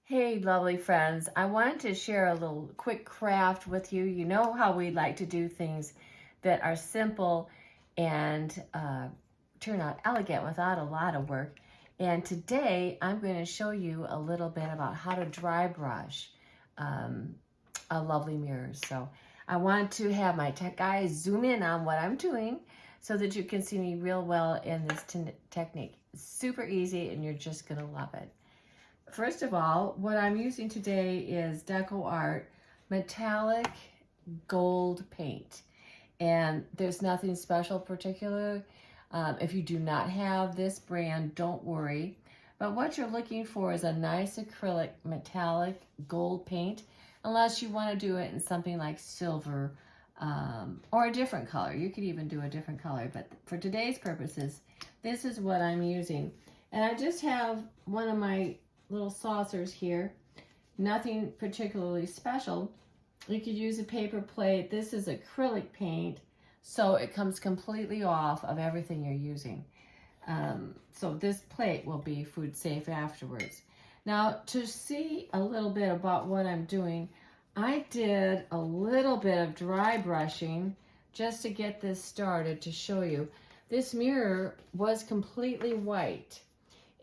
Hey, lovely friends. I wanted to share a little quick craft with you. You know how we like to do things that are simple and turn out elegant without a lot of work. And today I'm going to show you a little bit about how to dry brush um, a lovely mirror. So I want to have my tech guys zoom in on what I'm doing so that you can see me real well in this technique. It's super easy and you're just going to love it. First of all, what I'm using today is DecoArt metallic gold paint. And there's nothing special particular. If you do not have this brand, don't worry. But what you're looking for is a nice acrylic metallic gold paint, unless you want to do it in something like silver or a different color. You could even do a different color. But for today's purposes, this is what I'm using. And I just have one of my little saucers here. Nothing particularly special. You could use a paper plate. This is acrylic paint, so it comes completely off of everything you're using. So this plate will be food safe afterwards. Now, to see a little bit about what I'm doing, I did a little bit of dry brushing just to get this started to show you. This mirror was completely white.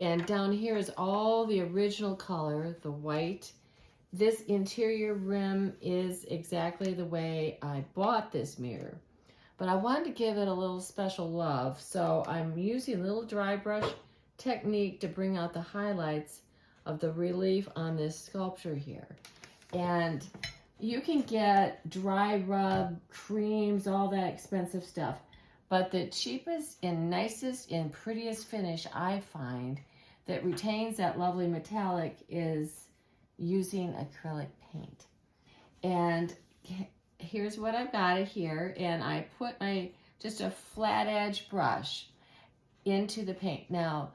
And down here is all the original color, the white. This interior rim is exactly the way I bought this mirror. But I wanted to give it a little special love, so I'm using a little dry brush technique to bring out the highlights of the relief on this sculpture here. And you can get dry rub, creams, all that expensive stuff. But the cheapest and nicest and prettiest finish I find that retains that lovely metallic is using acrylic paint. And here's what I've got it here, and I put just a flat edge brush into the paint. Now,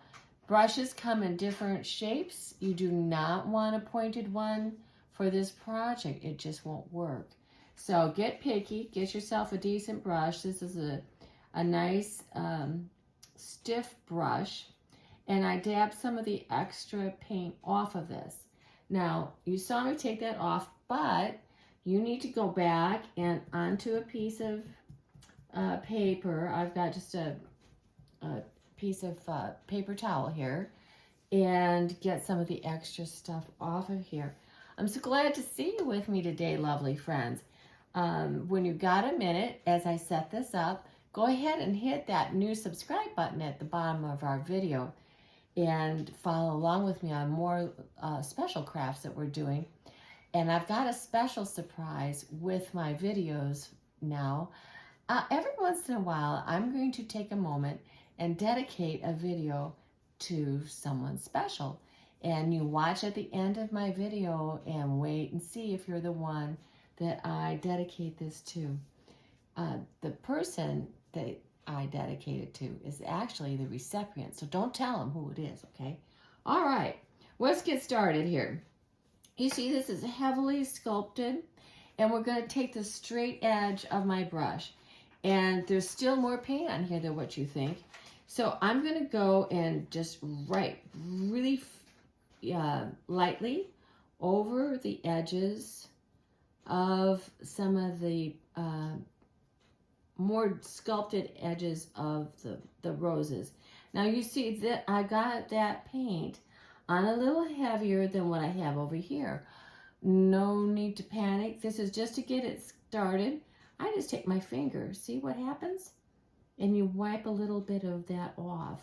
brushes come in different shapes. You do not want a pointed one for this project. It just won't work. So get picky, get yourself a decent brush. This is a nice stiff brush. And I dabbed some of the extra paint off of this. Now, you saw me take that off, but you need to go back and onto a piece of paper. I've got just a piece of paper towel here, and get some of the extra stuff off of here. I'm so glad to see you with me today, lovely friends. When you got a minute, as I set this up, go ahead and hit that new subscribe button at the bottom of our video and follow along with me on more special crafts that we're doing. And I've got a special surprise with my videos now. Every once in a while, I'm going to take a moment and dedicate a video to someone special. And you watch at the end of my video and wait and see if you're the one that I dedicate this to. The person that I dedicate it to is actually the recipient, so don't tell them who it is, okay? All right, let's get started here. You see, this is heavily sculpted, and we're going to take the straight edge of my brush, and there's still more paint on here than what you think. So I'm going to go and just write really lightly over the edges of some of the more sculpted edges of the roses. Now you see that I got that paint on a little heavier than what I have over here. No need to panic. This is just to get it started. I just take my finger, see what happens? And you wipe a little bit of that off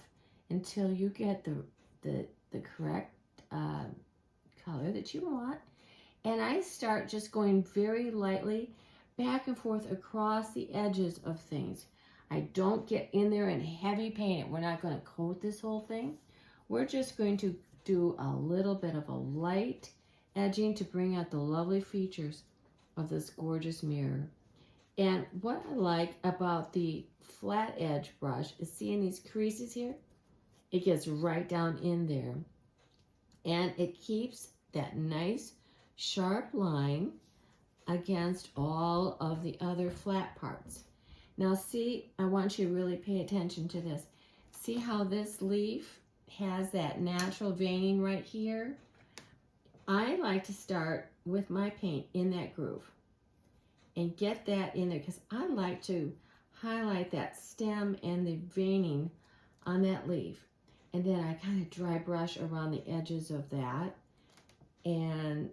until you get the correct color that you want. And I start just going very lightly back and forth across the edges of things. I don't get in there and heavy paint it. We're not going to coat this whole thing. We're just going to do a little bit of a light edging to bring out the lovely features of this gorgeous mirror. And what I like about the flat edge brush is seeing these creases here. It gets right down in there. And it keeps that nice sharp line against all of the other flat parts. Now see, I want you to really pay attention to this. See how this leaf has that natural veining right here? I like to start with my paint in that groove and get that in there because I like to highlight that stem and the veining on that leaf. And then I kind of dry brush around the edges of that and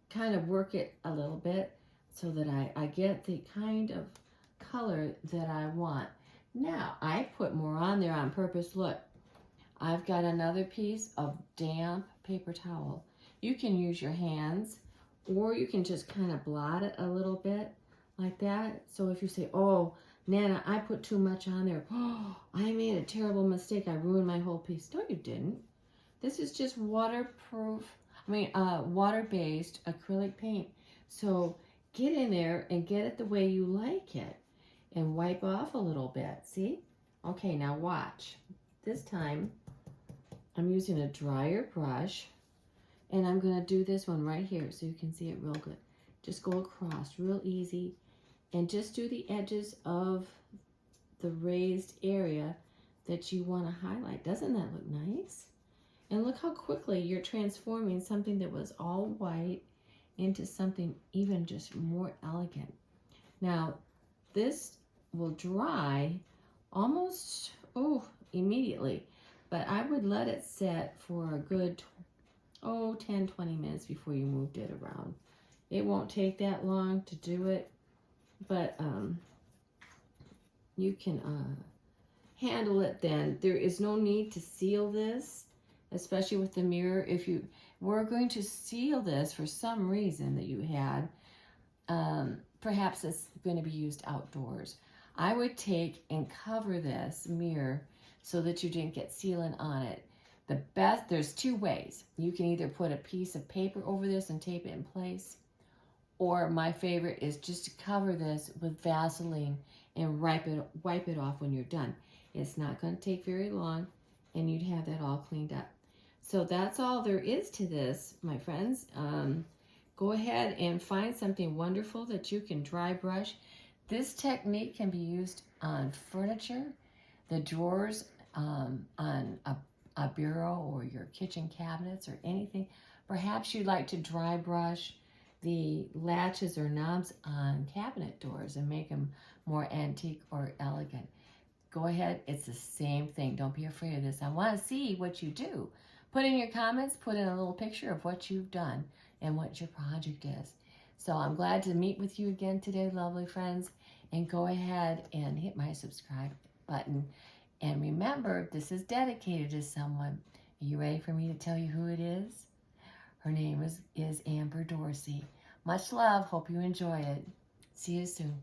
kind of work it a little bit so that I get the kind of color that I want. Now, I put more on there on purpose. Look, I've got another piece of damp paper towel. You can use your hands or you can just kind of blot it a little bit like that. So if you say, oh, Nana, I put too much on there. Oh, I made a terrible mistake. I ruined my whole piece. No, you didn't. This is just water-based acrylic paint. So get in there and get it the way you like it and wipe off a little bit. See? Okay, now watch. This time, I'm using a drier brush and I'm going to do this one right here so you can see it real good. Just go across real easy and just do the edges of the raised area that you want to highlight. Doesn't that look nice? And look how quickly you're transforming something that was all white into something even just more elegant. Now, this will dry almost, immediately. But I would let it set for a good, 10, 20 minutes before you moved it around. It won't take that long to do it, but you can handle it then. There is no need to seal this, especially with the mirror. If you were going to seal this for some reason that you had, perhaps it's going to be used outdoors. I would take and cover this mirror so that you didn't get sealant on it. There's two ways. You can either put a piece of paper over this and tape it in place, or my favorite is just to cover this with Vaseline and wipe it off when you're done. It's not going to take very long, and you'd have that all cleaned up. So that's all there is to this, my friends. Go ahead and find something wonderful that you can dry brush. This technique can be used on furniture, the drawers on a bureau or your kitchen cabinets or anything. Perhaps you'd like to dry brush the latches or knobs on cabinet doors and make them more antique or elegant. Go ahead, it's the same thing. Don't be afraid of this. I want to see what you do. Put in your comments, put in a little picture of what you've done and what your project is. So I'm glad to meet with you again today, lovely friends. And go ahead and hit my subscribe button. And remember, this is dedicated to someone. Are you ready for me to tell you who it is? Her name is Amber Dorsey. Much love. Hope you enjoy it. See you soon.